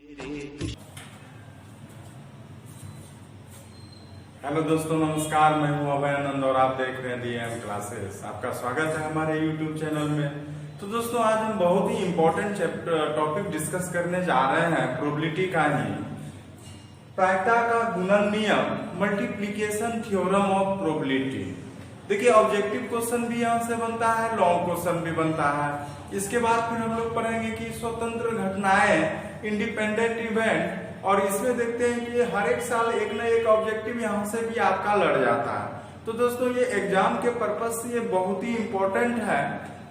Hello दोस्तों, नमस्कार। मैं हूं अभय आनंद और आप देख रहे हैं डीएम क्लासेस। आपका स्वागत है हमारे यूट्यूब चैनल में। तो दोस्तों, आज हम बहुत ही इम्पोर्टेंट टॉपिक डिस्कस करने जा रहे हैं, प्रोबेबिलिटी का ही, प्रायिकता का गुणन नियम, मल्टीप्लीकेशन थ्योरम ऑफ प्रोबेबिलिटी। देखिए, ऑब्जेक्टिव क्वेश्चन भी यहाँ से बनता है, लॉन्ग क्वेश्चन भी बनता है। इसके बाद फिर हम लोग पढ़ेंगे कि स्वतंत्र घटनाएं, इंडिपेंडेंट इवेंट, और इसमें देखते हैं कि हर एक साल एक न एक ऑब्जेक्टिव यहाँ से भी आपका लड़ जाता है। तो दोस्तों, ये एग्जाम के पर्पज से ये बहुत ही इम्पोर्टेंट है।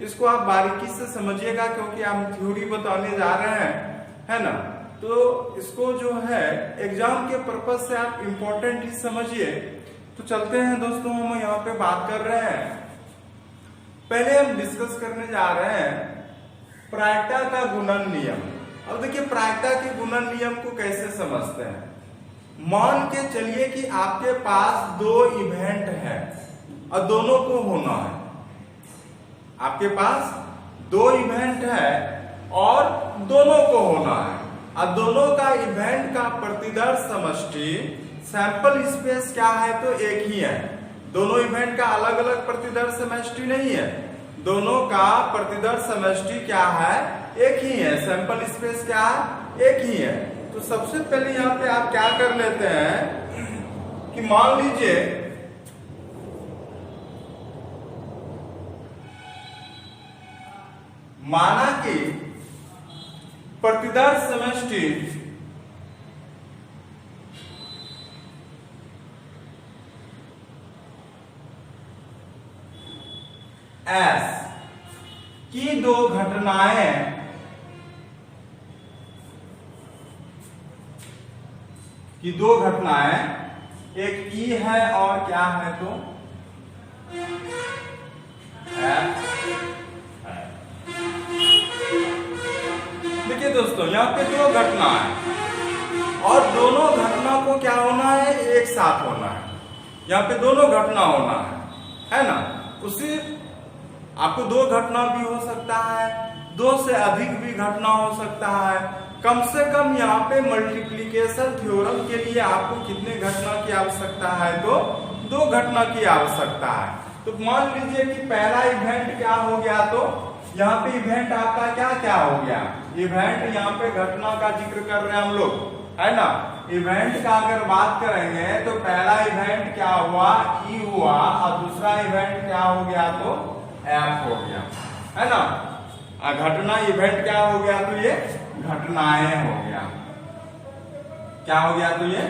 इसको आप बारीकी से समझिएगा, क्योंकि हम थ्योरी बताने जा रहे हैं, है ना। तो इसको जो है एग्जाम के पर्पज से आप इम्पोर्टेंट ही समझिए। तो चलते हैं दोस्तों, हम यहाँ पे बात कर रहे हैं। पहले हम डिस्कस करने जा रहे हैं प्रायिकता का गुणन नियम। अब देखिए, प्रायिकता के गुणन नियम को कैसे समझते हैं। मान के चलिए कि आपके पास दो इवेंट है और दोनों को होना है। आपके पास दो इवेंट है और दोनों को होना है, और दोनों का इवेंट का प्रतिदर्श समष्टि, सैंपल स्पेस क्या है, तो एक ही है। दोनों इवेंट का अलग अलग प्रतिदर्श समष्टि नहीं है, दोनों का प्रतिदर्श समष्टि क्या है, एक ही है। सैंपल स्पेस क्या है, एक ही है। तो सबसे पहले यहाँ पे आप क्या कर लेते हैं कि मान लीजिए माना कि प्रतिदर्श समष्टि S की दो घटनाएं एक E है और क्या है, तो F है। देखिए दोस्तों, यहाँ पे दो घटना है और दोनों घटना को क्या होना है, एक साथ होना है। यहाँ पे दोनों घटना होना है ना। उसी आपको दो घटना भी हो सकता है, दो से अधिक भी घटना हो सकता है। कम से कम यहाँ पे मल्टीप्लिकेशन थ्योरम के लिए आपको कितने घटना की आवश्यकता है, तो दो घटना की आवश्यकता है। तो मान लीजिए कि पहला इवेंट क्या हो गया, तो यहाँ पे इवेंट आपका क्या क्या हो गया, इवेंट यहाँ पे घटना का जिक्र कर रहे हैं हम लोग, है ना। इवेंट का अगर बात करेंगे तो पहला इवेंट क्या हुआ, E हुआ, और दूसरा इवेंट क्या हो गया, तो F हो गया, है ना। घटना इवेंट क्या हो गया, तो ये घटनाएं हो गया। क्या हो गया, तो ये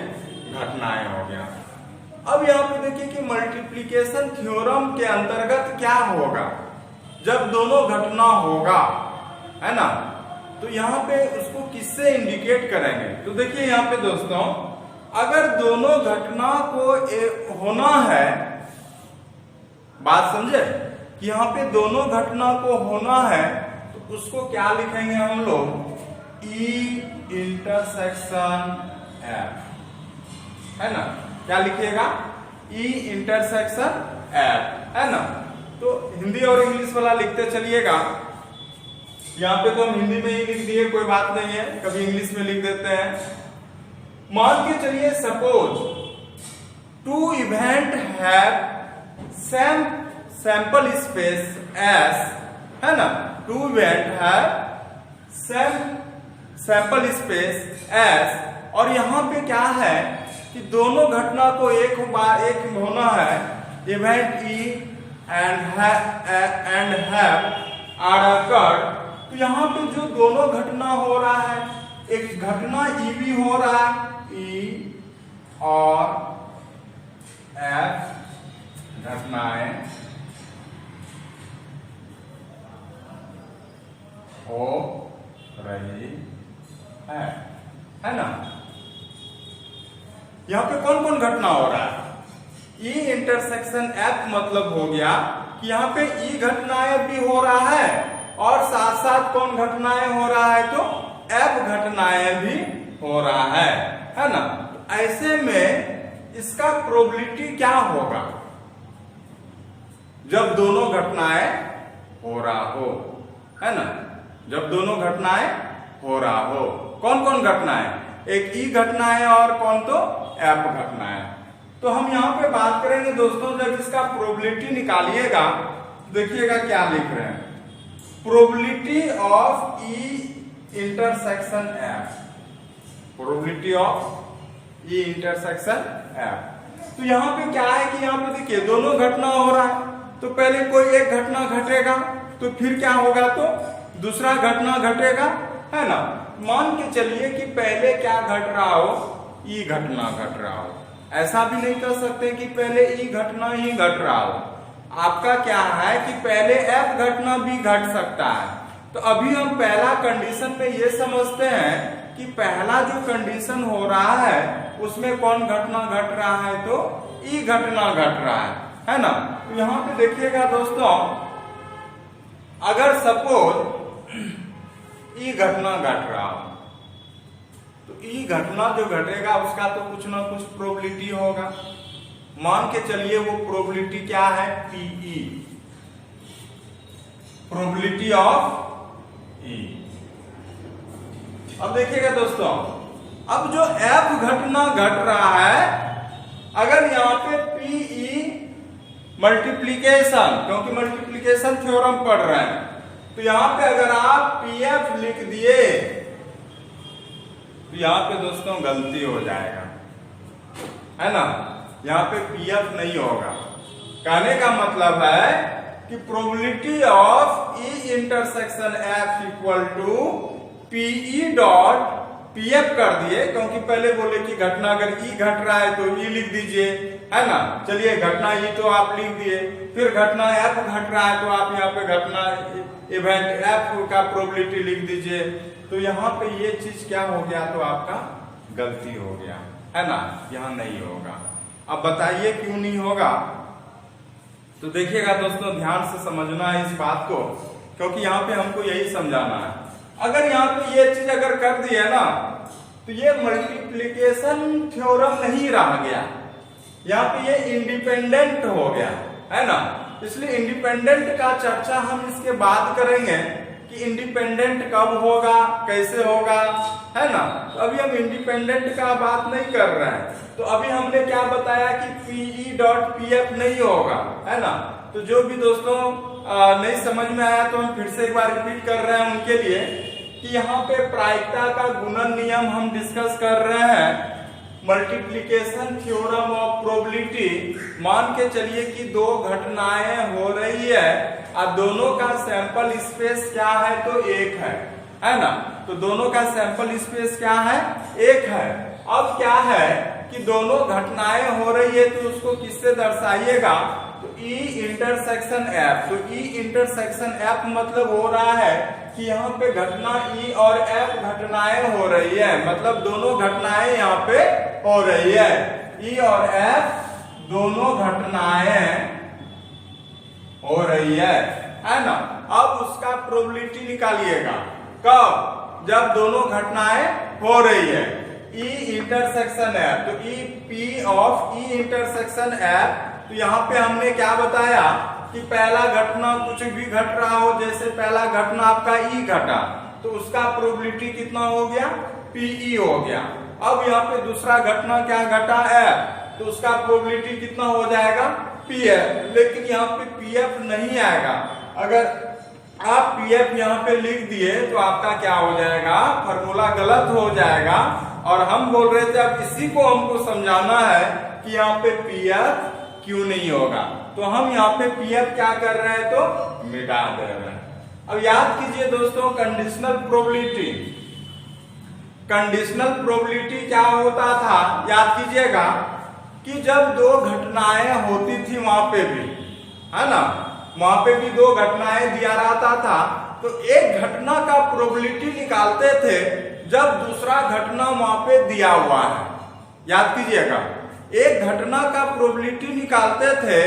घटनाएं हो गया। अब यहाँ पे देखिए कि मल्टीप्लिकेशन थ्योरम के अंतर्गत क्या होगा जब दोनों घटना होगा, है ना। तो यहाँ पे उसको किससे इंडिकेट करेंगे, तो देखिए यहाँ पे दोस्तों, अगर दोनों घटना को होना है, बात समझे कि यहाँ पे दोनों घटना को होना है, तो उसको क्या लिखेंगे हम लोग, E इंटरसेक्शन F, है ना। क्या लिखिएगा, E इंटरसेक्शन F, है ना। तो हिंदी और इंग्लिश वाला लिखते चलिएगा। यहाँ पे तो हम हिंदी में ही लिख दिए, कोई बात नहीं है, कभी इंग्लिश में लिख देते हैं। मान के चलिए, suppose two event have sample space S, है ना। Two event have sample space S, और यहाँ पे क्या है कि दोनों घटना को एक होना है, event E and have are occurred. तो यहाँ पे जो दोनों घटना हो रहा है, एक घटना E भी हो रहा है, E और F घटनाएं हो रही है ना। यहाँ पे कौन कौन घटना हो रहा है, E इंटरसेक्शन F, मतलब हो गया कि यहाँ पे E घटनाएं भी हो रहा है और साथ साथ कौन घटनाएं हो रहा है, तो F घटनाएं भी हो रहा है ना। ऐसे में इसका प्रोबेबिलिटी क्या होगा जब दोनों घटनाएं हो रहा हो, है ना। जब दोनों घटनाएं हो रहा हो, कौन कौन घटना है, एक ई घटना है और कौन तो एफ घटना है। तो हम यहाँ पे बात करेंगे दोस्तों, जब इसका प्रोबेबिलिटी निकालिएगा, देखिएगा क्या लिख रहे हैं, probability of E intersection F, probability of E intersection F. तो यहाँ पे क्या है कि यहाँ पे देखिए दोनों घटना हो रहा है, तो पहले कोई एक घटना घटेगा तो फिर क्या होगा, तो दूसरा घटना घटेगा, है ना। मान के चलिए कि पहले क्या घट रहा हो, ई घटना घट रहा हो। ऐसा भी नहीं कर सकते कि पहले ई घटना ही घट रहा हो। आपका क्या है कि पहले एफ घटना भी घट सकता है। तो अभी हम पहला कंडीशन में ये समझते हैं कि पहला जो कंडीशन हो रहा है उसमें कौन घटना घट रहा है, तो ई घटना घट रहा है ना। तो यहाँ पे देखिएगा दोस्तों, अगर सपोज ई घटना घट रहा हो, तो ई घटना जो घटेगा उसका तो कुछ ना कुछ प्रोबेबिलिटी होगा। मान के चलिए वो प्रोबेबिलिटी क्या है, पीई, प्रोबेबिलिटी ऑफ ई। अब देखिएगा दोस्तों, अब जो एफ घटना घट रहा है, अगर यहाँ पे पीई मल्टीप्लीकेशन, क्योंकि मल्टीप्लीकेशन थ्योरम पढ़ रहे हैं, तो यहाँ पे अगर आप पीएफ लिख दिए तो यहाँ पे दोस्तों गलती हो जाएगा, है ना। यहाँ पे पीएफ नहीं होगा। कहने का मतलब है कि probability of E intersection F equal to PE dot PF कर दिए, क्योंकि पहले बोले कि घटना अगर ई घट रहा है तो ई लिख दीजिए, है ना। चलिए घटना ई तो आप लिख दिए, फिर घटना एफ घट रहा है तो आप यहाँ पे घटना इवेंट एफ का प्रोबेबिलिटी लिख दीजिए। तो यहाँ पे ये चीज क्या हो गया, तो आपका गलती हो गया, है ना, यहाँ नहीं होगा। अब बताइए क्यों नहीं होगा। तो देखिएगा दोस्तों, ध्यान से समझना है इस बात को, क्योंकि यहाँ पे हमको यही समझाना है। अगर यहाँ पे ये चीज अगर कर दी है ना, तो ये मल्टीप्लिकेशन थ्योरम नहीं रह गया, यहाँ पे ये इंडिपेंडेंट हो गया, है ना। इसलिए इंडिपेंडेंट का चर्चा हम इसके बाद करेंगे कि इंडिपेंडेंट कब होगा, कैसे होगा, है ना। तो अभी हम इंडिपेंडेंट का बात नहीं कर रहे हैं। तो अभी हमने क्या बताया कि पीई डॉट पीएफ नहीं होगा, है ना। तो जो भी दोस्तों नहीं समझ में आया तो हम फिर से एक बार रिपीट कर रहे हैं उनके लिए कि यहाँ पे प्रायिकता का गुणन नियम हम डिस्कस कर रहे हैं, मल्टीप्लिकेशन थ्योरम ऑफ प्रोबेबिलिटी। मान के चलिए कि दो घटनाएं हो रही है और दोनों का सैंपल स्पेस क्या है, तो एक है ना। तो दोनों का सैंपल स्पेस क्या है, एक है। अब क्या है कि दोनों घटनाएं हो रही है तो उसको किससे दर्शाइएगा, तो ई इंटरसेक्शन एफ। तो ई इंटरसेक्शन एफ मतलब हो रहा है कि यहाँ पे घटना ई और एफ घटनाएं हो रही है, मतलब दोनों घटनाएं यहाँ पे हो रही है, ई और एफ दोनों घटनाएं हो रही है ना। अब उसका प्रोबेबिलिटी निकालिएगा, कब, जब दोनों घटनाएं हो रही है, ई इंटरसेक्शन एफ। तो E P of E intersection F. तो यहाँ पे हमने क्या बताया कि पहला घटना कुछ भी घट रहा हो, जैसे पहला घटना आपका ई घटा, तो उसका प्रोबेबिलिटी कितना हो गया, पीई हो गया। अब यहाँ पे दूसरा घटना क्या घटा, एफ, तो उसका प्रोबेबिलिटी कितना हो जाएगा, पीएफ। लेकिन यहाँ पे पीएफ नहीं आएगा। अगर आप पीएफ यहाँ पे लिख दिए तो आपका क्या हो जाएगा, फॉर्मूला गलत हो जाएगा। और हम बोल रहे थे अब इसी को हमको समझाना है कि यहाँ पे पीएफ क्यों नहीं होगा। तो हम यहाँ पे पीएफ क्या कर रहे हैं, तो मिटा दे रहे हैं। अब याद कीजिए दोस्तों, कंडीशनल प्रोबेबिलिटी, कंडीशनल प्रोबेबिलिटी क्या होता था, याद कीजिएगा कि जब दो घटनाएं होती थी वहां पे भी, है ना, वहां पे भी दो घटनाएं दिया रहता था, तो एक घटना का प्रोबेबिलिटी निकालते थे जब दूसरा घटना वहां पे दिया हुआ है। याद कीजिएगा, एक घटना का प्रोबेबिलिटी निकालते थे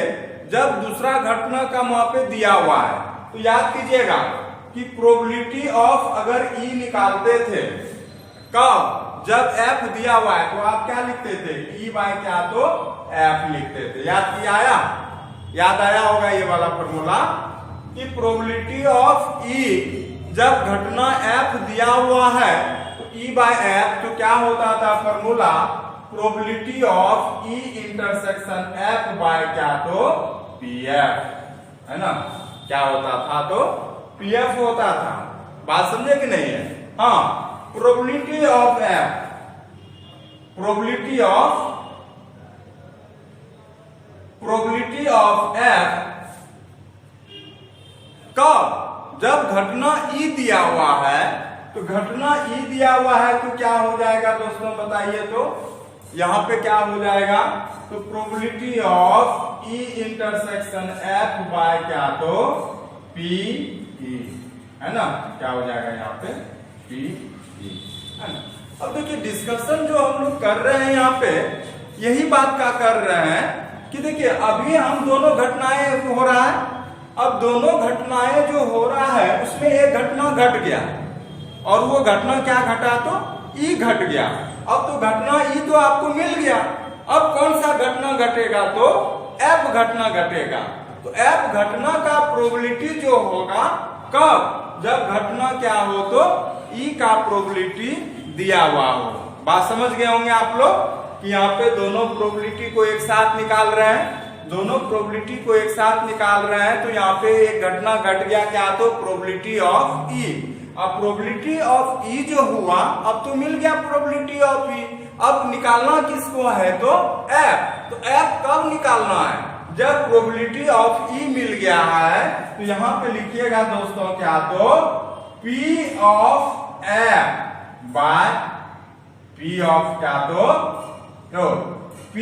जब दूसरा घटना का वहां पे दिया हुआ है। तो याद कीजिएगा कि प्रोबेबिलिटी ऑफ अगर ई निकालते थे कब, जब एफ दिया हुआ है, तो आप क्या लिखते थे, ई बाय क्या, तो एफ लिखते थे। याद आया होगा ये वाला फॉर्मूला कि प्रोबेबिलिटी ऑफ ई, जब घटना एफ दिया हुआ है तो E बाय F, तो क्या होता था formula, probability of E intersection F by क्या, तो PF, है ना, क्या होता था, तो PF होता था। बात समझे कि नहीं है? हाँ, probability of F, probability of F कब, जब घटना E दिया हुआ है, तो घटना E दिया हुआ है तो क्या हो जाएगा दोस्तों बताइए, तो यहां पे क्या हो जाएगा, तो probability of E intersection F by क्या, तो PE, है ना, क्या हो जाएगा यहाँ पे, PE, है ना। अब देखिए डिस्कशन जो हम लोग कर रहे हैं यहाँ पे, यही बात का कर रहे हैं कि देखिए अभी हम दोनों घटनाएं हो रहा है, अब दोनों घटनाएं जो हो रहा है उसमें एक घटना घट गया और वो घटना क्या घटा, तो E घट गया। अब तो घटना E तो आपको मिल गया, अब कौन सा घटना घटेगा, तो F घटना घटेगा। तो F घटना का प्रोबेबिलिटी जो होगा कब, जब घटना क्या हो, तो E का प्रोबेबिलिटी दिया हुआ हो। बात समझ गए होंगे आप लोग कि यहाँ पे दोनों प्रोबेबिलिटी को एक साथ निकाल रहे हैं, दोनों प्रोबेबिलिटी को एक साथ निकाल रहे हैं, तो यहाँ पे एक घटना घट गया क्या, तो प्रोबेबिलिटी ऑफ E। अब प्रोबेबिलिटी ऑफ E जो हुआ, अब तो मिल गया प्रोबेबिलिटी ऑफ E, अब निकालना किसको है, तो F। तो F कब निकालना है, जब प्रोबेबिलिटी ऑफ E मिल गया है, तो यहाँ पे लिखिएगा दोस्तों क्या, तो P of F by P of क्या, तो P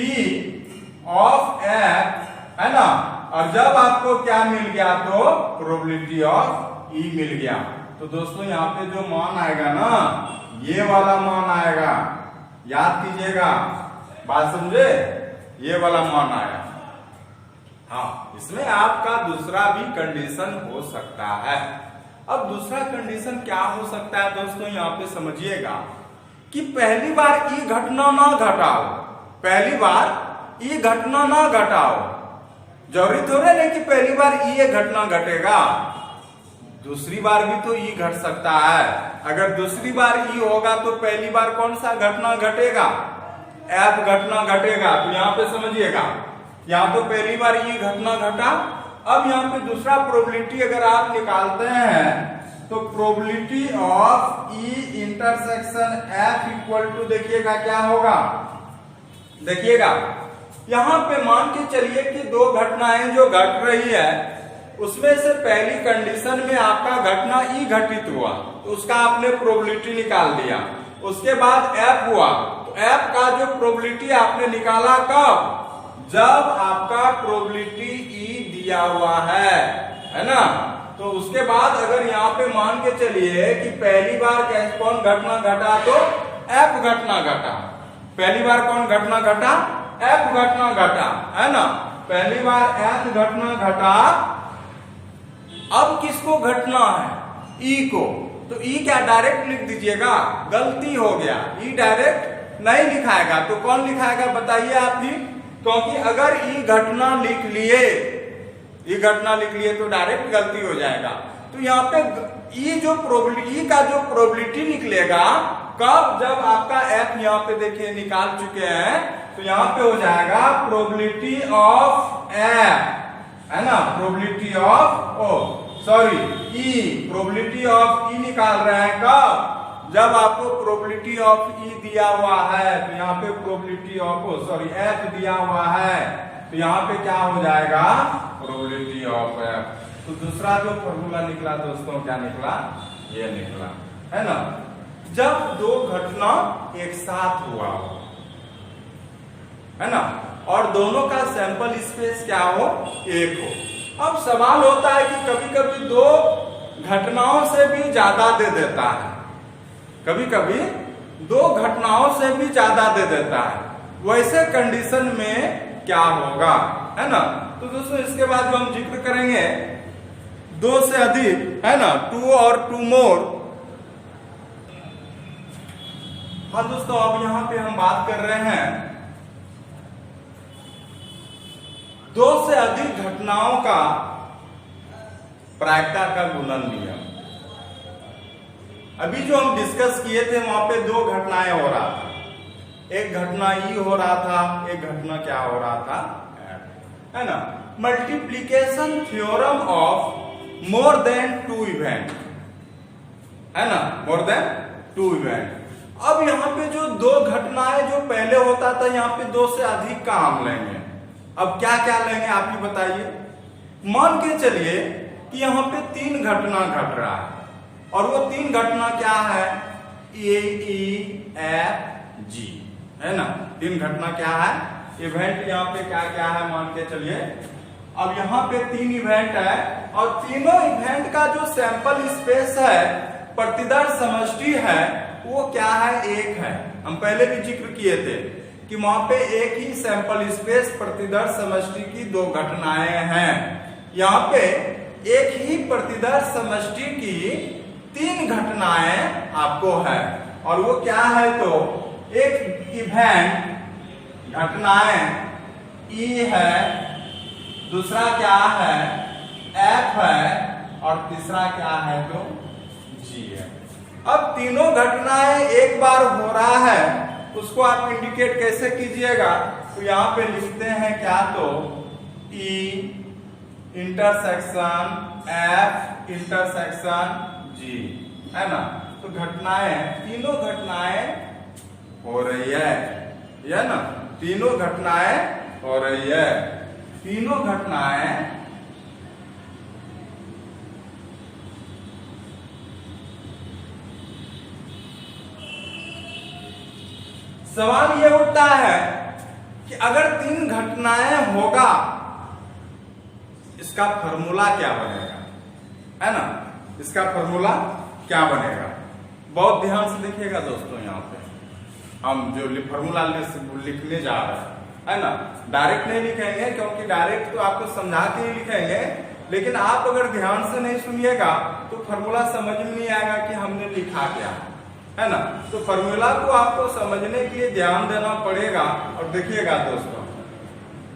ऑफ F, है ना। और जब आपको क्या मिल गया, तो प्रोबेबिलिटी ऑफ E मिल गया, तो दोस्तों यहाँ पे जो मान आएगा ना, ये वाला मान आएगा, याद कीजिएगा, बात समझे, ये वाला मान आएगा। हाँ, इसमें आपका दूसरा भी कंडीशन हो सकता है। अब दूसरा कंडीशन क्या हो सकता है दोस्तों, यहाँ पे समझिएगा कि पहली बार E घटना ना घटाओ, पहली बार E घटना ना घटाओ, जरूरी थोड़े नहीं कि पहली बार E घटना घटेगा, दूसरी बार भी तो E घट सकता है। अगर दूसरी बार E होगा तो पहली बार कौन सा घटना घटेगा, F घटना घटेगा। तो यहाँ पे समझिएगा, यहाँ तो पहली बार E घटना घटा। अब यहाँ पे दूसरा प्रोबेबिलिटी अगर आप निकालते हैं, तो probability of E intersection F equal to, देखिएगा क्या होगा, देखिएगा यहाँ पे मान के चलिए कि दो घटनाएं जो घट रही है, उसमें से पहली कंडीशन में आपका घटना E घटित हुआ, तो उसका आपने प्रोबेबिलिटी निकाल दिया। उसके बाद F हुआ, तो F का जो प्रोबेबिलिटी आपने निकाला कब, जब आपका प्रोबेबिलिटी E दिया हुआ है ना। तो उसके बाद अगर यहाँ पे मान के चलिए कि पहली बार कौन घटना घटा, तो F घटना घटा, पहली बार कौन घटना घटा, F घटना घटा, है ना, पहली बार F घटना घटा। अब किसको घटना है, E को, तो E क्या डायरेक्ट लिख दीजिएगा, गलती हो गया, E डायरेक्ट नहीं लिखाएगा, तो कौन लिखाएगा बताइए आप ही, क्योंकि अगर E घटना लिख लिए, E घटना लिख लिए तो डायरेक्ट गलती हो जाएगा। तो यहाँ पे E जो प्रोबेबिलिटी, E का जो प्रोबेबिलिटी निकलेगा कब, जब आपका F यहाँ पे देखिए निकाल चुके हैं, तो यहाँ पे हो जाएगा प्रोबेबिलिटी ऑफ F, है ना, probability of E, probability of E निकाल रहे हैं कब, जब आपको प्रोबेबिलिटी ऑफ E दिया हुआ है, तो यहाँ पे प्रोबेबिलिटी ऑफ F दिया हुआ है, तो यहाँ पे क्या हो जाएगा, प्रोबेबिलिटी ऑफ F। तो दूसरा जो फॉर्मूला निकला दोस्तों, क्या निकला, ये निकला, है ना, जब दो घटना एक साथ हुआ हो, है ना, और दोनों का सैंपल स्पेस क्या हो, एक हो। अब सवाल होता है कि कभी कभी दो घटनाओं से भी ज्यादा दे देता है, कभी कभी दो घटनाओं से भी ज्यादा दे देता है, वैसे कंडीशन में क्या होगा, है ना। तो दोस्तों इसके बाद जो हम जिक्र करेंगे, दो से अधिक, है ना, 2 और 2 मोर। हाँ दोस्तों, अब यहाँ पे हम बात कर रहे हैं दो से अधिक घटनाओं का प्रायिकता का गुणन नियम। अभी जो हम डिस्कस किए थे वहां पे दो घटनाएं हो रहा था, एक घटना ई हो रहा था, एक घटना क्या हो रहा था, है ना, multiplication theorem of more than two event, है ना, मोर देन टू इवेंट। अब यहाँ पे जो दो घटनाएं जो पहले होता था, यहाँ पे दो से अधिक का हम लेंगे। अब क्या क्या लेंगे आप ही बताइए। मान के चलिए कि यहाँ पे तीन घटना घट रहा है और वो तीन घटना क्या है, ए ई एफ जी, है ना, तीन घटना क्या है, इवेंट यहाँ पे क्या क्या है मान के चलिए। अब यहाँ पे तीन इवेंट है और तीनों इवेंट का जो सैंपल स्पेस है, प्रतिदर्श समष्टि है, वो क्या है, एक है। हम पहले भी जिक्र किए थे कि वहां पे एक ही सैंपल स्पेस प्रतिदर्श समष्टि की दो घटनाएं हैं। यहाँ पे एक ही प्रतिदर्श समष्टि की तीन घटनाएं आपको है और वो क्या है, तो एक इवेंट घटनाएं ई है, दूसरा क्या है, एफ है और तीसरा क्या है, तो जी है। अब तीनों घटनाएं एक बार हो रहा है, उसको आप इंडिकेट कैसे कीजिएगा, तो यहां पे लिखते हैं क्या, तो ई इंटरसेक्शन एफ इंटरसेक्शन जी, है ना। तो घटनाएं, तीनों घटनाएं हो रही है ना, तीनों घटनाएं हो रही है, तीनों घटनाएं सवाल ये उठता है कि अगर तीन घटनाएं होगा, इसका फॉर्मूला क्या बनेगा, है ना, इसका फॉर्मूला क्या बनेगा। बहुत ध्यान से देखिएगा दोस्तों, यहाँ पे हम जो फॉर्मूला लिखने जा रहे हैं, है ना, डायरेक्ट नहीं लिखेंगे क्योंकि डायरेक्ट तो आपको समझा के ही लिखेंगे, लेकिन आप अगर ध्यान से नहीं सुनिएगा तो फॉर्मूला समझ में नहीं आएगा कि हमने लिखा क्या है ना। तो फॉर्मूला को आपको समझने के लिए ध्यान देना पड़ेगा। और देखिएगा दोस्तों,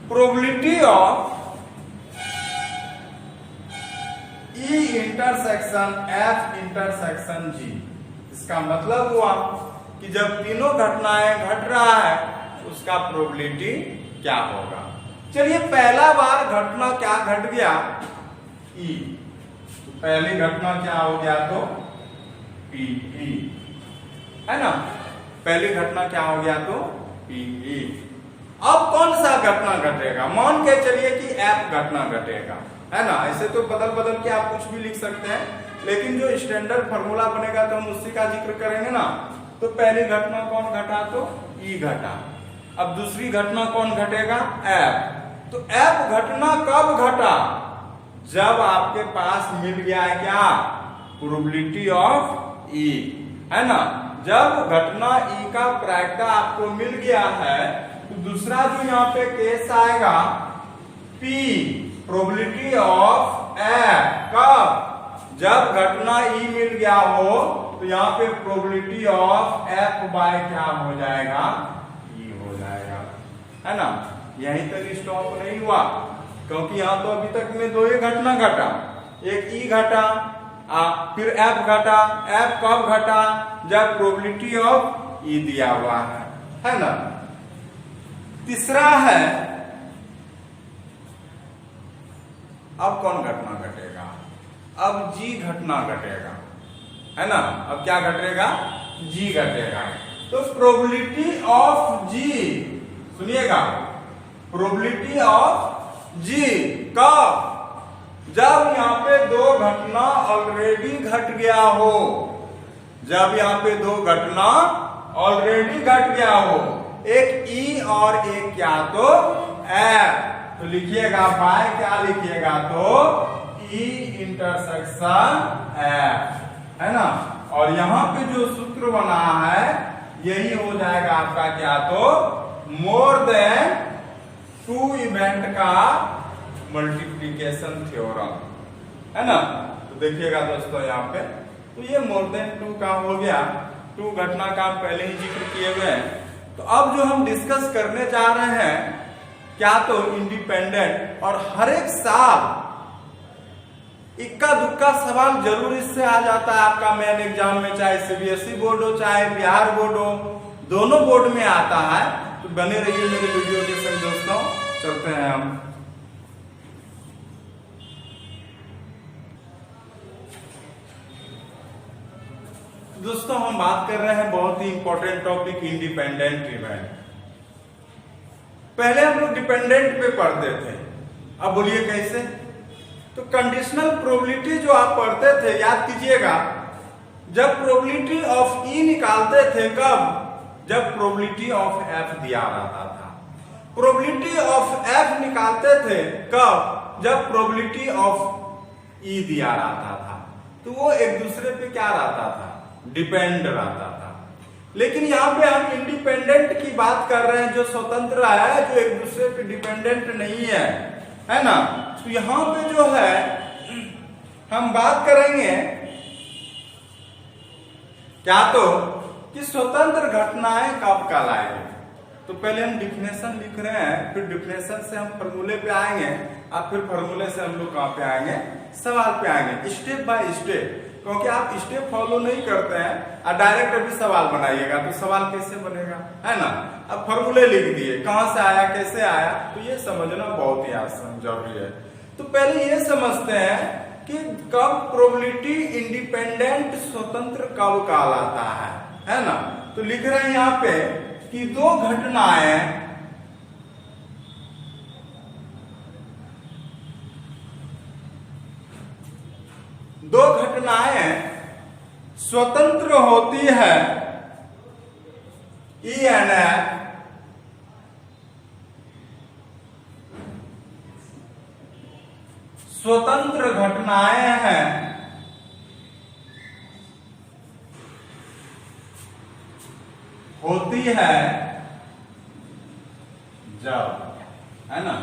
probability of E intersection F intersection G, इसका मतलब हुआ कि जब तीनों घटनाएं घट रहा है उसका प्रोबेबिलिटी क्या होगा। चलिए पहला बार घटना क्या घट गया, ई, तो पहली घटना क्या हो गया, तो पीई, है ना, पहली घटना क्या हो गया, तो पीई। अब कौन सा घटना घटेगा, मान के चलिए कि एफ घटना घटेगा, है ना। ऐसे तो बदल बदल के आप कुछ भी लिख सकते हैं, लेकिन जो स्टैंडर्ड फॉर्मूला बनेगा तो हम उसी का जिक्र करेंगे ना। तो पहली घटना कौन घटा, तो ई घटा। अब दूसरी घटना कौन घटेगा, एफ। तो एफ घटना कब घटा, जब आपके पास मिल गया है क्या, प्रोबेबिलिटी ऑफ ई, है ना। जब घटना ई का प्रायिकता आपको मिल गया है तो दूसरा जो यहाँ पे केस आएगा, पी प्रोबेबिलिटी ऑफ एफ, कब, जब घटना ई मिल गया हो तो यहाँ पे प्रोबेबिलिटी ऑफ एफ बाय क्या हो जाएगा, ई हो जाएगा, है ना। यहीं तक स्टॉप नहीं हुआ क्योंकि यहाँ तो अभी तक में दो ही घटना घटा, एक ई घटा फिर एफ घटा। एफ कब घटा, जब प्रोबेबिलिटी ऑफ ई दिया हुआ है ना। तीसरा है, अब कौन घटना घटेगा, अब जी घटना घटेगा, है ना। अब क्या घटेगा, जी घटेगा। तो प्रोबेबिलिटी ऑफ जी, सुनिएगा, प्रोबेबिलिटी ऑफ जी कब, जब यहाँ पे दो घटना ऑलरेडी घट गया हो, जब यहाँ पे दो घटना ऑलरेडी घट गया हो, एक ई और एक क्या, तो एफ। तो लिखिएगा बाय क्या लिखिएगा, तो ई इंटरसेक्शन एफ, है ना। और यहाँ पे जो सूत्र बना है यही हो जाएगा आपका क्या, तो मोर देन टू इवेंट का मल्टीप्लीकेशन थ्योरम, है ना। तो देखिएगा दोस्तों यहाँ पे, तो ये मोर देन टू का हो गया, टू घटना का हम पहले ही जिक्र किए हुए हैं। तो अब जो हम डिस्कस करने जा रहे हैं क्या, तो इंडिपेंडेंट, और हर एक साल इक्का दुक्का सवाल जरूर इससे आ जाता है आपका मेन एग्जाम में, चाहे सीबीएसई बोर्ड हो चाहे बिहार बोर्ड हो, दोनों बोर्ड में आता है। तो बने रहिए मेरे वीडियो के संग दोस्तों। चलते हैं हम। दोस्तों हम बात कर रहे हैं बहुत ही इंपॉर्टेंट टॉपिक, इंडिपेंडेंट इवेंट। पहले हम लोग डिपेंडेंट पे पढ़ते थे, अब बोलिए कैसे। तो कंडीशनल प्रोबेबिलिटी जो आप पढ़ते थे, याद कीजिएगा, जब प्रोबेबिलिटी ऑफ ई निकालते थे कब, जब प्रोबेबिलिटी ऑफ एफ दिया रहता था। प्रोबेबिलिटी ऑफ एफ निकालते थे कब, जब प्रोबेबिलिटी ऑफ ई दिया रहता था। तो वो एक दूसरे पे क्या रहता था, डिपेंड रहता था। लेकिन यहाँ पे हम इंडिपेंडेंट की बात कर रहे हैं, जो स्वतंत्र है, जो एक दूसरे पे डिपेंडेंट नहीं है ना। तो यहाँ पे जो है हम बात करेंगे क्या, तो कि स्वतंत्र घटनाएं कब कहलाएंगे। तो पहले हम डिफिनेशन लिख रहे हैं, फिर डिफिनेशन से हम फॉर्मूले पे आएंगे, और फिर फॉर्मूले से हम लोग कहाँ पे आएंगे, सवाल पे आएंगे, स्टेप बाय स्टेप। क्योंकि आप स्टेप फॉलो नहीं करते हैं और डायरेक्ट अभी सवाल बनाइएगा तो सवाल कैसे बनेगा, है ना। अब फॉर्मूले लिख दिए, कहां से आया कैसे आया, तो ये समझना बहुत ही आसान जरूरी है। तो पहले ये समझते हैं कि कब प्रोबेबिलिटी इंडिपेंडेंट स्वतंत्र कब कहलाता है ना। तो लिख रहे हैं यहाँ पे कि दो घटनाएं स्वतंत्र होती है, ई एंड एफ, स्वतंत्र घटनाएं हैं होती है जब, है ना,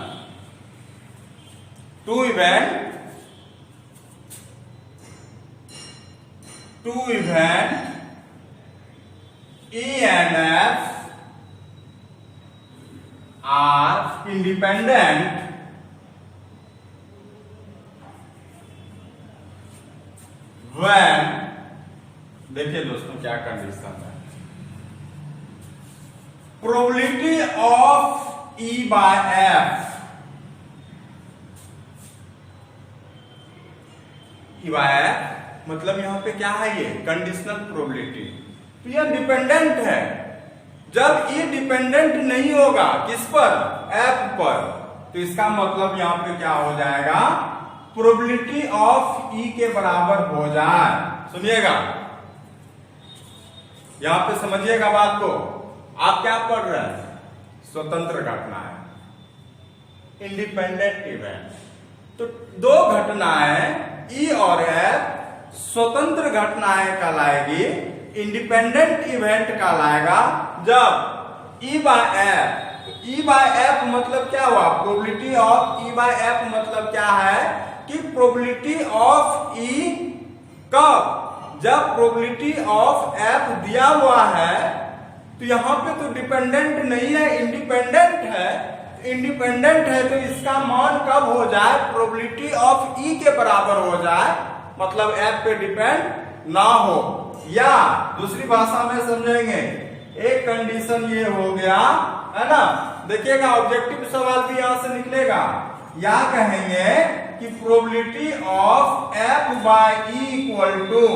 two event E and F are independent when, देखिए दोस्तों क्या कंडीशन है, probability of E by F, E by F मतलब यहां पे क्या है, ये कंडीशनल प्रोबेबिलिटी। तो यह डिपेंडेंट है। जब ये डिपेंडेंट नहीं होगा किस पर, एफ पर, तो इसका मतलब यहां पे क्या हो जाएगा, प्रोबेबिलिटी ऑफ ई के बराबर हो जाए। सुनिएगा, यहां पे समझिएगा बात को। आप क्या पढ़ रहे हैं, स्वतंत्र घटना है, इंडिपेंडेंट इवेंट। तो दो घटनाएं ई और एफ स्वतंत्र घटनाएं कहलाएगी, इंडिपेंडेंट इवेंट कहलाएगा जब ई बाय एफ। ई बाय एफ मतलब क्या हुआ, probability of E bye F मतलब क्या है कि प्रोबेबिलिटी ऑफ ई कब, जब प्रोबेबिलिटी ऑफ एफ दिया हुआ है। तो यहां पे तो डिपेंडेंट नहीं है, इंडिपेंडेंट है। इंडिपेंडेंट है तो इसका मान कब हो जाए, प्रोबेबिलिटी ऑफ ई के बराबर हो जाए, मतलब एफ पे डिपेंड ना हो। या दूसरी भाषा में समझेंगे, एक कंडीशन ये हो गया, है ना। देखिएगा ऑब्जेक्टिव सवाल भी यहां से निकलेगा, या कहेंगे कि probability of F by E equal to,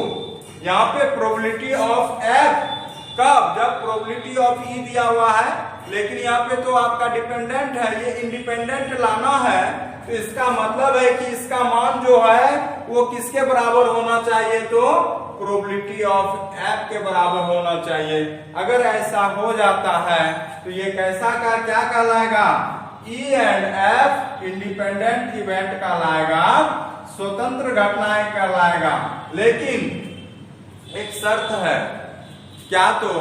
यहां पे प्रोबेबिलिटी ऑफ एफ कब, जब प्रोबेबिलिटी ऑफ ई दिया हुआ है, लेकिन यहाँ पे तो आपका डिपेंडेंट है, ये इंडिपेंडेंट लाना है। तो इसका मतलब है कि इसका मान जो है वो किसके बराबर होना चाहिए, तो प्रोबेबिलिटी ऑफ एफ के बराबर होना चाहिए। अगर ऐसा हो जाता है तो ये कैसा का क्या कहलाएगा, E and F independent event कहलाएगा, स्वतंत्र घटनाएं कहलाएगा। लेकिन एक शर्त है, क्या, तो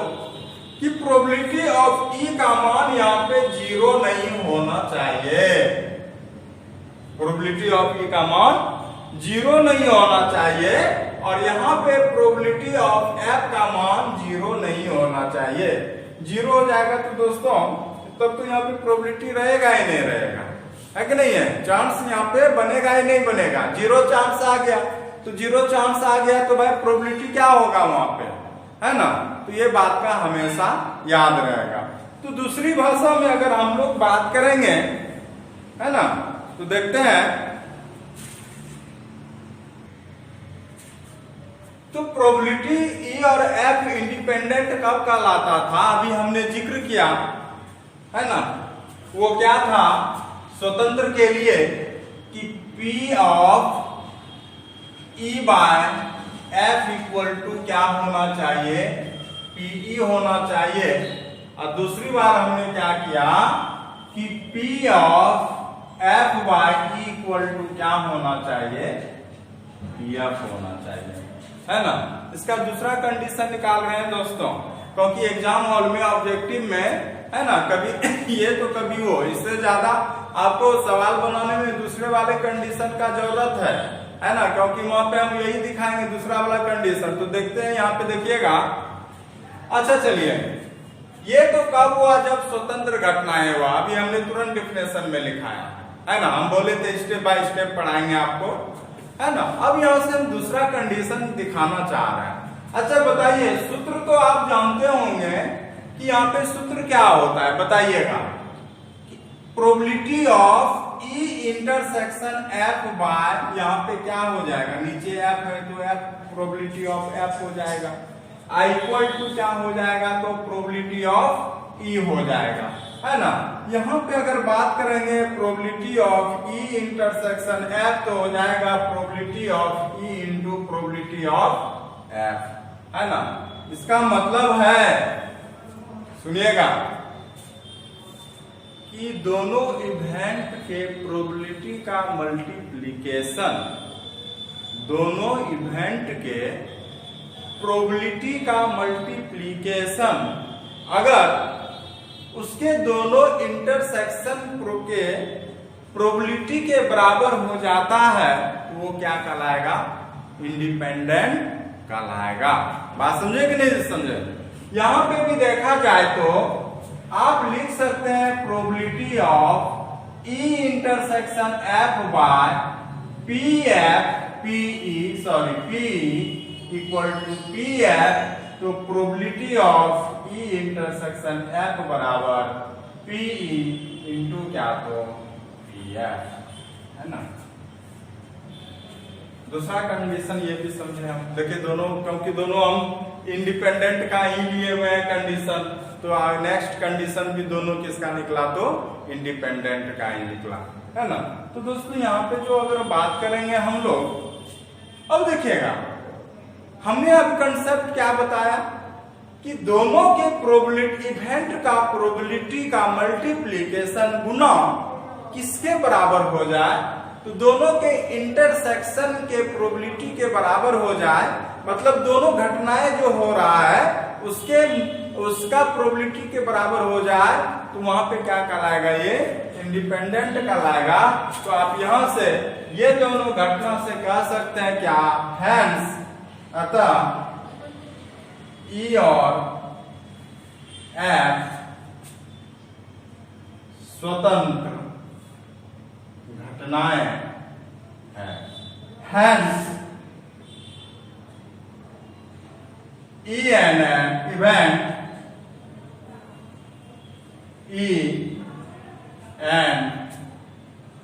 कि प्रोबेबिलिटी ऑफ ई का मान यहाँ पे 0 नहीं होना चाहिए। प्रोबेबिलिटी ऑफ ई का मान 0 नहीं होना चाहिए, और यहाँ पे प्रोबेबिलिटी ऑफ एफ का मान 0 नहीं होना चाहिए। 0 हो जाएगा तो दोस्तों तब तो यहाँ पे प्रोबेबिलिटी रहेगा ही नहीं रहेगा, है कि नहीं है? चांस यहाँ पे बनेगा ही नहीं बनेगा, जीरो चांस आ गया। तो जीरो चांस आ गया तो भाई प्रोबेबिलिटी क्या होगा वहां पे, है ना? तो ये बात का हमेशा याद रहेगा। तो दूसरी भाषा में अगर हम लोग बात करेंगे, है ना, तो देखते हैं तो प्रोबेबिलिटी ई और एफ इंडिपेंडेंट कब कहलाता था, अभी हमने जिक्र किया, है ना? वो क्या था स्वतंत्र के लिए कि P of E by F equal to क्या होना चाहिए, PE होना चाहिए। और दूसरी बार हमने क्या किया कि P of F by E equal to क्या होना चाहिए, PF होना चाहिए, है ना? इसका दूसरा कंडीशन निकाल रहे हैं दोस्तों, क्योंकि एग्जाम हॉल में ऑब्जेक्टिव में, है ना, कभी ये तो कभी वो, इससे ज्यादा आपको सवाल बनाने में दूसरे वाले कंडीशन का जरूरत है ना? क्योंकि वहां पे हम यही दिखाएंगे दूसरा वाला कंडीशन। तो देखते हैं यहाँ पे, देखिएगा। अच्छा चलिए, ये तो कब हुआ, जब स्वतंत्र घटनाएं हुआ। अभी हमने तुरंत डिफिनेशन में लिखा है ना? हम बोले थे स्टेप बाय स्टेप पढ़ाएंगे आपको, है ना? अब यहाँ से हम दूसरा कंडीशन दिखाना चाह रहे हैं। अच्छा बताइए, सूत्र तो आप जानते होंगे कि यहाँ पे सूत्र क्या होता है, बताइएगा। Probability of E intersection F by, यहाँ पे क्या हो जाएगा, नीचे F है तो F प्रोबेबिलिटी ऑफ F हो जाएगा, I इक्वल टू क्या हो जाएगा, तो प्रोबेबिलिटी ऑफ E हो जाएगा, है ना? यहाँ पे अगर बात करेंगे probability of E intersection F तो हो जाएगा probability of E into probability of F, है ना? इसका मतलब है, सुनिएगा, कि दोनों इवेंट के प्रोबेबिलिटी का मल्टीप्लिकेशन, दोनों इवेंट के प्रोबेबिलिटी का मल्टीप्लिकेशन अगर उसके दोनों इंटरसेक्शन के प्रोबेबिलिटी के बराबर हो जाता है तो वो क्या कहलाएगा, इंडिपेंडेंट कहलाएगा। बात समझे कि नहीं समझे? यहां पे भी देखा जाए तो आप लिख सकते हैं probability of E intersection F by P equal to PF, तो probability of E intersection F बराबर PE इंटू क्या, तो PF, है ना? दूसरा कंडीशन ये भी समझे हम, देखिए दोनों, क्योंकि दोनों हम इंडिपेंडेंट का ही लिए हुए हैं कंडीशन, तो नेक्स्ट कंडीशन भी दोनों किसका निकला, तो इंडिपेंडेंट का ही निकला, है ना? तो दोस्तों यहाँ पे जो अगर बात करेंगे हम लोग, अब देखिएगा हमने अब कंसेप्ट क्या बताया कि दोनों के प्रोबेबिलिटी, इवेंट का प्रोबेबिलिटी का मल्टीप्लिकेशन गुना किसके बराबर हो जाए, तो दोनों के इंटरसेक्शन के प्रोबेबिलिटी के बराबर हो जाए, मतलब दोनों घटनाएं जो हो रहा है उसका प्रोबेबिलिटी के बराबर हो जाए, तो वहां पे क्या कहलाएगा, ये इंडिपेंडेंट कहलाएगा। तो आप यहां से ये दोनों घटना से कह सकते हैं क्या, हैंस, अतः E और F स्वतंत्र घटनाएं हैं, hence E and an event, E and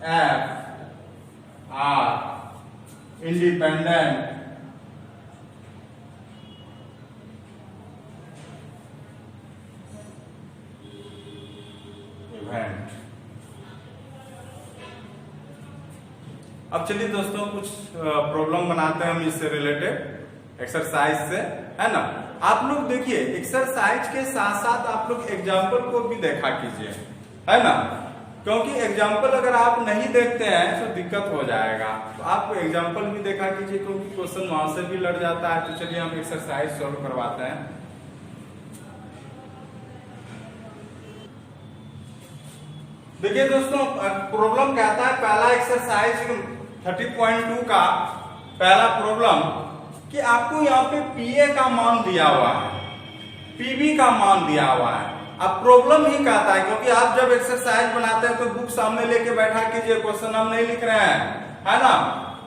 F are independent event। अब चलिए दोस्तों कुछ प्रॉब्लम बनाते हैं हम इससे रिलेटेड एक्सरसाइज से, है ना? आप लोग देखिए एक्सरसाइज के साथ साथ आप लोग एग्जाम्पल को भी देखा कीजिए, है ना? क्योंकि एग्जाम्पल अगर आप नहीं देखते हैं तो दिक्कत हो जाएगा। तो आप एग्जाम्पल भी देखा कीजिए, क्योंकि क्वेश्चन वहां से भी लड़ जाता है। तो चलिए हम एक्सरसाइज सॉल्व करवाते हैं। देखिए दोस्तों, प्रॉब्लम कहता है, पहला एक्सरसाइज 30.2 का पहला प्रॉब्लम कि आपको यहाँ पे PA का मान दिया हुआ है, PB का मान दिया हुआ है, अब प्रॉब्लम ही कहता है, क्योंकि आप जब एक्सरसाइज बनाते हैं तो बुक सामने लेके बैठा कीजिए, क्वेश्चन हम नहीं लिख रहे हैं, है ना।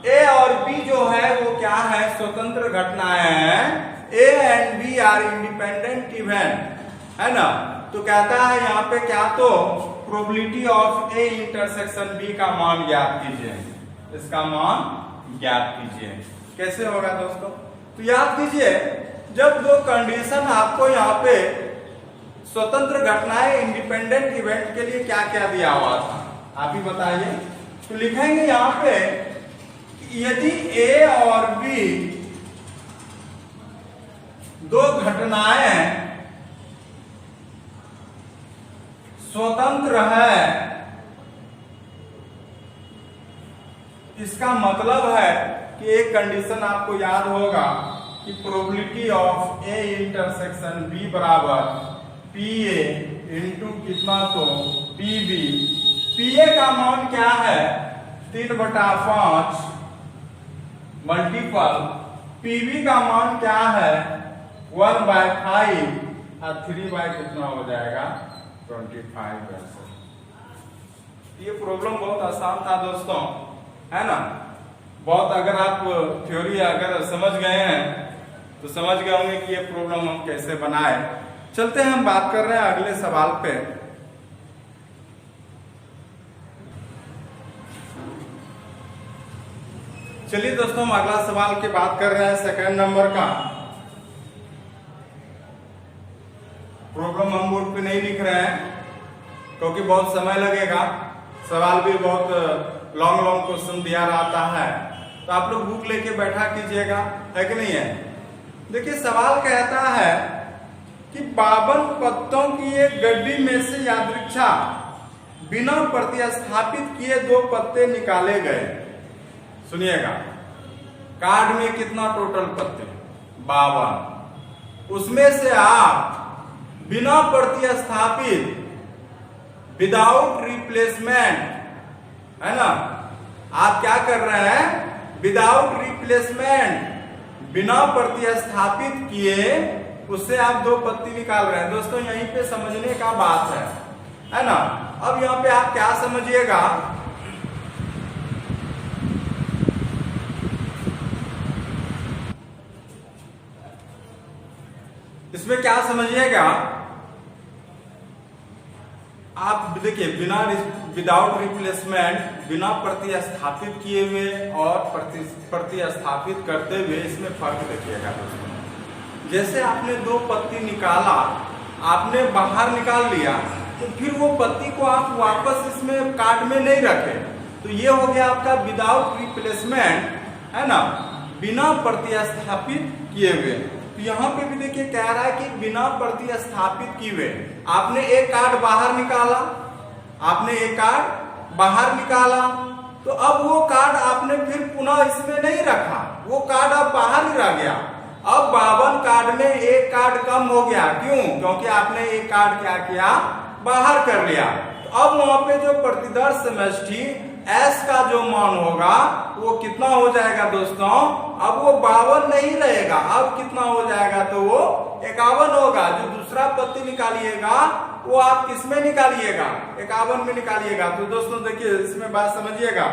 ए और बी जो है वो क्या है, स्वतंत्र घटनाएं हैं। A and B are independent event, है ना। तो कहता है यहाँ पे क्या, तो probability of A intersection B का मान ज्ञात कीजिए, इसका मान ज्ञात कीजिए। कैसे होगा दोस्तों, तो याद कीजिए जब दो कंडीशन आपको यहाँ पे स्वतंत्र घटनाएं इंडिपेंडेंट इवेंट के लिए क्या क्या दिया हुआ था, आप ही बताइए। तो लिखेंगे यहाँ पे यदि ए और बी दो घटनाएं स्वतंत्र है, इसका मतलब है कि एक कंडीशन आपको याद होगा कि probability of A intersection B बराबर पी ए इंटू कितना, तो पी बी। पी ए का मान क्या है 3/5 मल्टीपल पीबी का मान क्या है 1/5 और 3 कितना हो जाएगा 25। ये प्रॉब्लम बहुत आसान था दोस्तों, है ना। बहुत अगर आप थ्योरी अगर समझ गए हैं तो समझ गए होंगे कि ये प्रॉब्लम हम कैसे बनाए। चलते हैं, हम बात कर रहे हैं अगले सवाल पे। चलिए दोस्तों, हम अगला सवाल की बात कर रहे हैं, सेकंड नंबर का। प्रॉब्लम हम बोर्ड पे नहीं लिख रहे हैं क्योंकि बहुत समय लगेगा, सवाल भी बहुत लॉन्ग क्वेश्चन दिया रहता है, तो आप लोग बुक लेके बैठा कीजिएगा, है कि नहीं है। देखिए सवाल कहता है कि 52 पत्तों की एक गड्डी में से यादृच्छा बिना प्रतिस्थापित किए 2 पत्ते निकाले गए। सुनिएगा, कार्ड में कितना टोटल पत्ते 52, उसमें से आप बिना प्रतिस्थापित विदाउट रिप्लेसमेंट, है ना, आप क्या कर रहे हैं विदाउट रिप्लेसमेंट, बिना प्रतिस्थापित किए उससे आप 2 पत्ती निकाल रहे हैं। दोस्तों यहीं पे समझने का बात है ना। अब यहाँ पे आप क्या समझिएगा, इसमें क्या समझिएगा आप, देखिए बिना विदाउट रिप्लेसमेंट, बिना प्रतिस्थापित किए हुए और प्रतिस्थापित करते हुए, इसमें फर्क देखिएगा दोस्तों। जैसे आपने 2 पत्ती निकाला, आपने बाहर निकाल लिया, तो फिर वो पत्ती को आप वापस इसमें कार्ड में नहीं रखे, तो ये हो गया आपका विदाउट रिप्लेसमेंट, है ना, बिना प्रतिस्थापित किए हुए। तो यहाँ पे भी देखिए कह रहा है कि बिना प्रतिस्थापित किए हुए। आपने एक कार्ड बाहर निकाला, आपने एक कार्ड बाहर निकाला, तो अब वो कार्ड आपने फिर पुनः इसमें नहीं रखा, वो कार्ड अब बाहर ही रह गया। अब 52 कार्ड में एक कार्ड कम हो गया, क्यों? क्योंकि आपने एक कार्ड क्या किया, बाहर कर लिया। तो अब वहां पे जो प्रतिदर्श समष्टि S का जो मान होगा वो कितना हो जाएगा दोस्तों, अब वो 52 नहीं रहेगा, अब कितना हो जाएगा, तो वो 51 होगा। जो दूसरा पत्ती निकालिएगा वो आप किसमें निकालिएगा, 51 में निकालिएगा। तो दोस्तों देखिए इसमें बात समझिएगा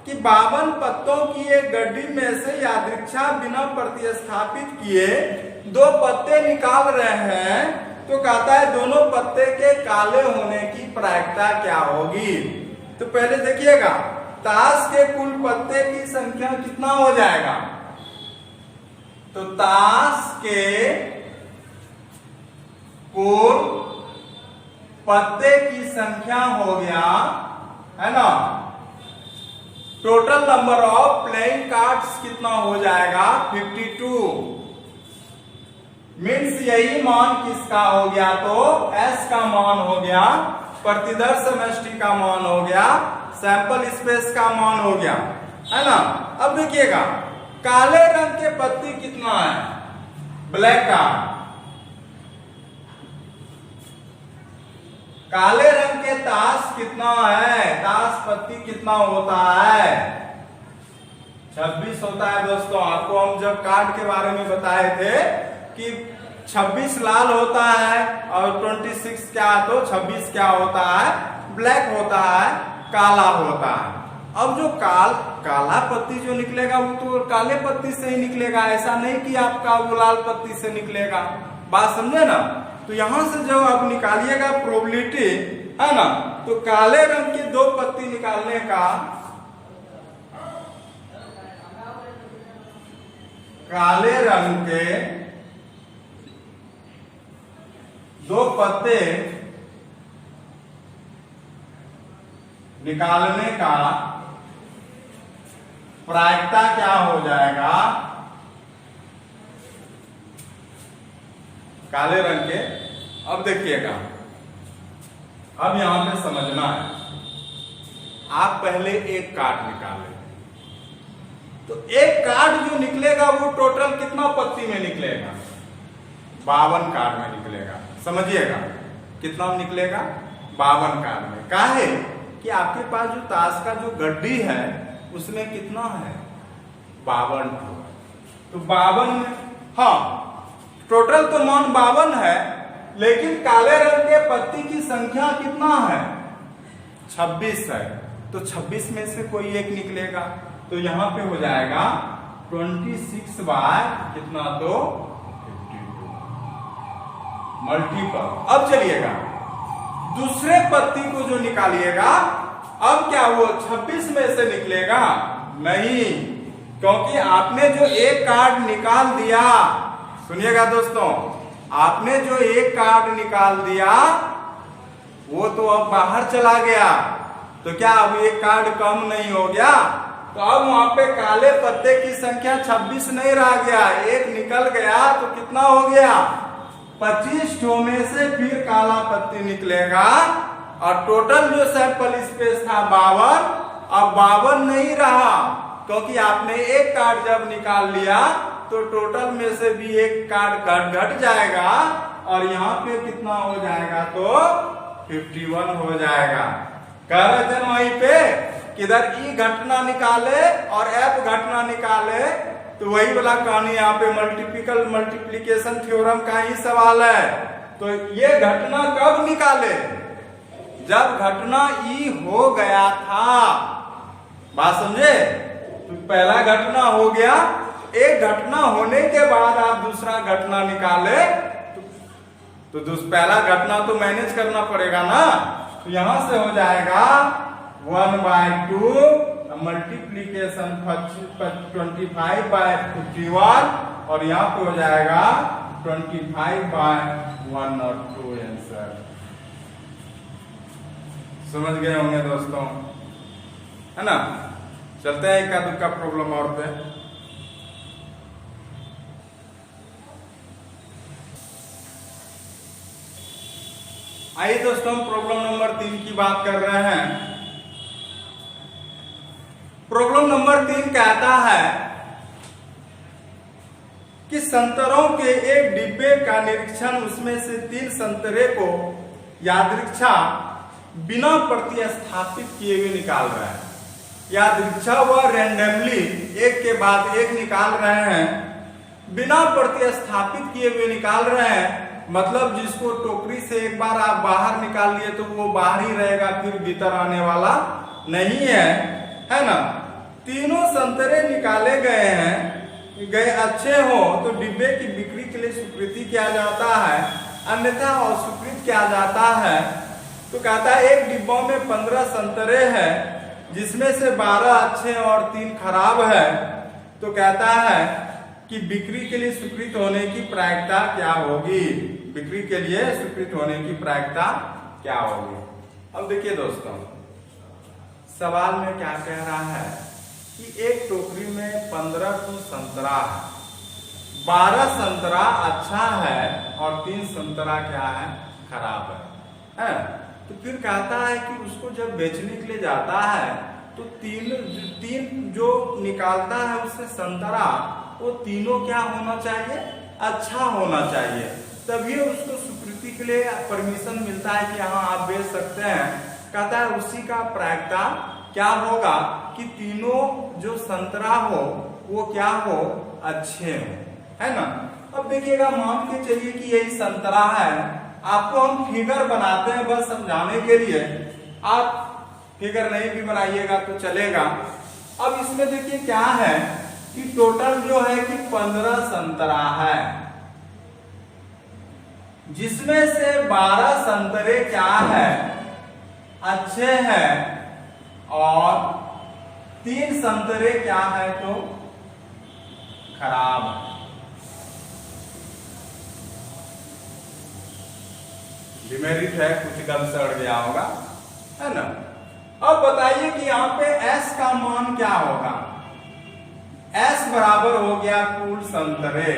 कि 52 पत्तों की एक गड्डी में से यादृच्छा बिना प्रतिस्थापित किए 2 पत्ते निकाल रहे हैं, तो कहता है दोनों पत्ते के काले होने की प्रायिकता क्या होगी। तो पहले देखिएगा ताश के कुल पत्ते की संख्या कितना हो जाएगा, तो ताश के कुल पत्ते की संख्या हो गया, है ना, total number of playing cards कितना हो जाएगा 52। मीन्स यही मान किसका हो गया, तो S का मान हो गया, प्रतिदर्श समष्टि का मान हो गया, सैंपल स्पेस का मान हो गया, है ना। अब देखिएगा काले रंग के पत्ती कितना है, ब्लैक कार्ड। काले रंग के ताश कितना है, ताश पत्ती कितना होता है 26 होता है दोस्तों। आपको हम जब कार्ड के बारे में बताए थे कि 26 लाल होता है और 26 क्या तो 26 क्या होता है, ब्लैक होता है, काला होता है। अब जो काला पत्ती जो निकलेगा वो तो काले पत्ती से ही निकलेगा, ऐसा नहीं कि आपका वो लाल पत्ती से निकलेगा। बात समझे ना। तो यहां से जब आप निकालिएगा प्रोबेबिलिटी, है ना, तो काले रंग की 2 पत्ती निकालने का, काले रंग के 2 पत्ते निकालने का प्रायिकता क्या हो जाएगा, काले रंग के। अब देखिएगा, अब यहां पे समझना है, आप पहले एक कार्ड निकालें, तो एक कार्ड जो निकलेगा वो टोटल कितना पत्ती में निकलेगा, 52 कार्ड में निकलेगा। समझिएगा कितना में निकलेगा, 52 कार्ड में। काहे कि आपके पास जो ताश का जो गड्डी है उसमें कितना है, 52। तो 52 में, हाँ टोटल तो मान 52 है, लेकिन काले रंग के पत्ती की संख्या कितना है, 26 है। तो 26 में से कोई एक निकलेगा, तो यहां पे हो जाएगा 26 बाय कितना, तो 52 मल्टीपल। अब चलिएगा दूसरे पत्ती को जो निकालिएगा, अब क्या वो 26 में से निकलेगा, नहीं, क्योंकि आपने जो एक कार्ड निकाल दिया, सुनिएगा दोस्तों, आपने जो एक कार्ड निकाल दिया वो तो अब बाहर चला गया, तो क्या अब एक कार्ड कम नहीं हो गया, तो अब वहां पे काले पत्ते की संख्या 26 नहीं रह गया, एक निकल गया, तो कितना हो गया, 25 ठो में से फिर काला पत्ती निकलेगा, और टोटल जो सैंपल स्पेस था 52, अब 52 नहीं रहा, क्योंकि आपने एक कार्ड जब निकाल लिया तो टोटल में से भी एक कार्ड घट जाएगा, और यहाँ पे कितना हो जाएगा, तो 51 हो जाएगा। कह रहे थे वहीं पे किधर ई घटना निकाले और एफ घटना निकाले, तो वही वाला कहानी यहाँ पे मल्टीप्लिकेशन थ्योरम का ही सवाल है। तो ये घटना कब निकाले, जब घटना ई हो गया था। बात समझे, तो पहला घटना हो गया, एक घटना होने के बाद आप दूसरा घटना निकाले, तो पहला घटना तो मैनेज करना पड़ेगा ना। तो यहां से हो जाएगा 1/2 मल्टीप्लीकेशन 25/51, और यहाँ पे हो जाएगा 25/1 और 2 आंसर। समझ गए होंगे दोस्तों, है ना। चलते हैं इक्का दुक्का प्रॉब्लम और पे। आइए दोस्तों, प्रॉब्लम नंबर 3 की बात कर रहे हैं। प्रॉब्लम नंबर 3 कहता है कि संतरों के एक डिब्बे का निरीक्षण, उसमें से 3 संतरे को यादृच्छा बिना प्रतिस्थापित किए हुए निकाल रहे हैं। यादृच्छा व रैंडमली एक के बाद एक निकाल रहे हैं, बिना प्रतिस्थापित किए हुए निकाल रहे हैं। मतलब जिसको टोकरी से एक बार आप बाहर निकाल लिए तो वो बाहर ही रहेगा, फिर भीतर आने वाला नहीं है ना। तीनों संतरे निकाले गए हैं, अच्छे हो तो डिब्बे की बिक्री के लिए स्वीकृति किया जाता है, अन्यथा अस्वीकृत किया जाता है। तो कहता है एक डिब्बों में 15 संतरे हैं, जिसमें से 12 अच्छे और 3 खराब है। तो कहता है कि बिक्री के लिए स्वीकृत होने की प्रायिकता क्या होगी, बिक्री के लिए स्वीकृत होने की प्रायिकता क्या होगी। अब देखिए दोस्तों, सवाल में क्या कह रहा है कि एक टोकरी में 15 तो संतरा है, 12 संतरा अच्छा है और 3 संतरा क्या है, खराब है। तो फिर कहता है कि उसको जब बेचने के लिए जाता है तो तीन जो निकालता है उससे संतरा, वो तीनों क्या होना चाहिए, अच्छा होना चाहिए, तभी उसको स्वीकृति के लिए परमिशन मिलता है कि हाँ आप बेच सकते हैं। कहता है उसी का प्रायिकता क्या होगा कि तीनों जो संतरा हो वो क्या हो, अच्छे हो, है ना। अब देखिएगा, मान के चलिए कि यही संतरा है, आपको हम फिगर बनाते हैं बस समझाने के लिए, आप फिगर नहीं भी बनाइएगा तो चलेगा। अब इसमें देखिए क्या है कि टोटल जो है कि 15 संतरा है, जिसमें से 12 संतरे क्या है, अच्छे हैं, और 3 संतरे क्या है तो खराब है। डिमेरिट है, कुछ गल सड़ गया होगा, है ना। अब बताइए कि यहां पे S का मान क्या होगा। S बराबर हो गया कुल संतरे,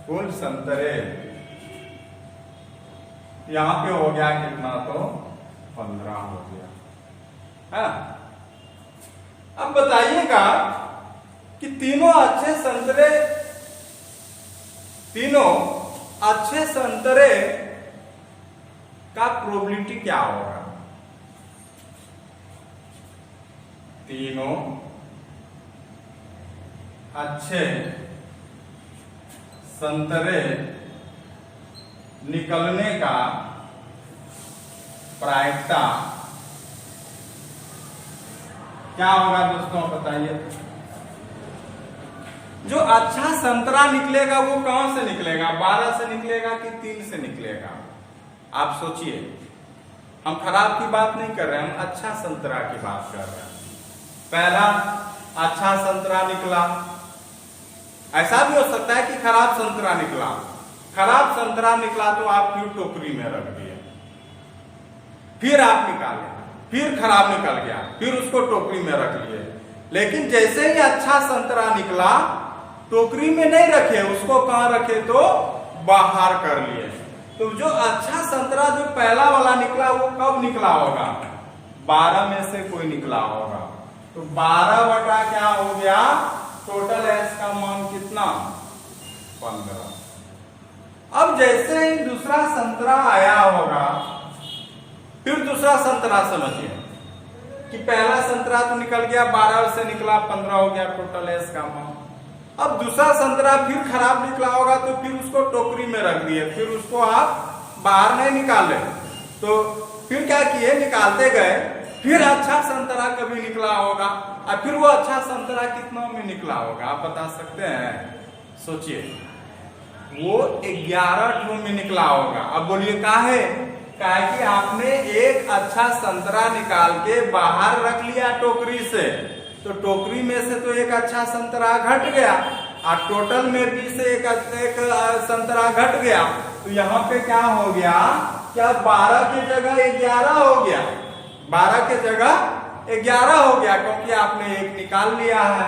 कुल संतरे यहां पे हो गया कितना तो 15 हो गया, है। अब बताइएगा कि तीनों अच्छे संतरे का प्रोबेबिलिटी क्या होगा। तीनों अच्छे संतरे निकलने का प्रायिकता क्या होगा दोस्तों, बताइए। जो अच्छा संतरा निकलेगा वो कहां से निकलेगा, 12 से निकलेगा कि 3 से निकलेगा। आप सोचिए, हम खराब की बात नहीं कर रहे हैं, हम अच्छा संतरा की बात कर रहे हैं। पहला अच्छा संतरा निकला, ऐसा भी हो सकता है कि खराब संतरा निकला। खराब संतरा निकला तो आप फिर टोकरी में रख दिए, फिर आप निकाले, फिर खराब निकल गया, फिर उसको टोकरी में रख लिए। लेकिन जैसे ही अच्छा संतरा निकला, टोकरी में नहीं रखे, उसको कहां रखे तो बाहर कर लिए। तो जो अच्छा संतरा जो पहला वाला निकला वो कब निकला होगा, 12 में से कोई निकला होगा। तो 12 बटा क्या हो गया, टोटल S का मान कितना 15। अब जैसे ही दूसरा संतरा आया होगा, फिर दूसरा संतरा समझिए कि पहला संतरा तो निकल गया, 12 से निकला 15 हो गया टोटल S का मान। अब दूसरा संतरा फिर खराब निकला होगा तो फिर उसको टोकरी में रख दिए, फिर उसको आप बाहर नहीं निकाले। तो फिर क्या किए, निकालते गए, फिर अच्छा संतरा कभी निकला होगा, और फिर वो अच्छा संतरा कितना में निकला होगा आप बता सकते हैं। सोचिए, वो 11 में निकला होगा। अब बोलिए काहे कि आपने एक अच्छा संतरा निकाल के बाहर रख लिया टोकरी से, तो टोकरी में से तो एक अच्छा संतरा घट गया, और टोटल में भी से एक संतरा घट गया। तो यहाँ पे क्या हो गया, क्या 12 की जगह 11 हो गया, 12 की जगह 11 हो गया, क्योंकि आपने एक निकाल लिया है।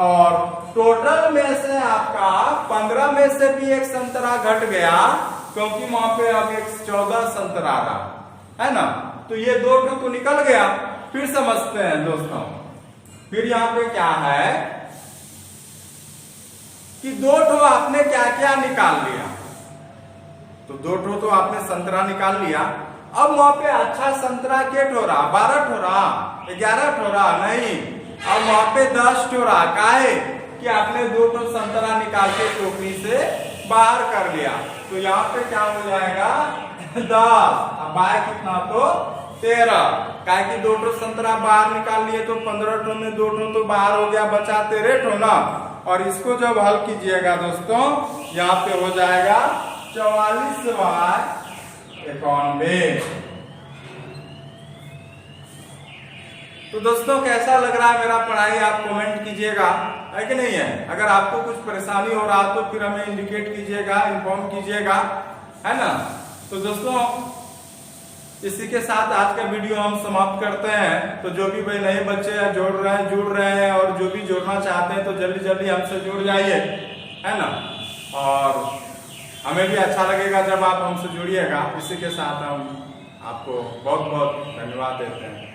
और टोटल में से आपका 15 में से भी एक संतरा घट गया, क्योंकि वहां पे अब एक 14 संतरा रहा, है ना। तो ये 2 तो निकल गया। फिर समझते हैं दोस्तों, फिर यहाँ पे क्या है कि 2 आपने क्या क्या निकाल लिया। तो 2 तो आपने संतरा निकाल लिया। अब वहां पे अच्छा संतरा के ठोरा 12 ठोरा 11 ठोरा नहीं, अब वहां पे 10 ठोरा। काहे कि आपने 2 संतरा निकाल के टोकरी से बाहर कर लिया। तो यहाँ पे क्या हो जाएगा 10, अब बाय कितना तो 13। काहे कि 2 संतरा बाहर निकाल लिए तो 15 में 2 तो बाहर हो गया, बचा 13 ना। और इसको जब हल कीजिएगा दोस्तों, यहाँ पे हो जाएगा 44/91। तो दोस्तों कैसा लग रहा है मेरा पढ़ाई, आप कमेंट कीजिएगा, है कि नहीं है। अगर आपको कुछ परेशानी हो रहा तो फिर हमें इंडिकेट कीजिएगा, इन्फॉर्म कीजिएगा, है ना। तो दोस्तों इसी के साथ आज का वीडियो हम समाप्त करते हैं। तो जो भी भाई नए बच्चे जुड़ रहे हैं और जो भी जुड़ना चाहते हैं तो जल्दी जल्दी हमसे जुड़ जाइए, है ना। और हमें भी अच्छा लगेगा जब आप हमसे जुड़िएगा। इसी के साथ हम आपको बहुत बहुत धन्यवाद देते हैं।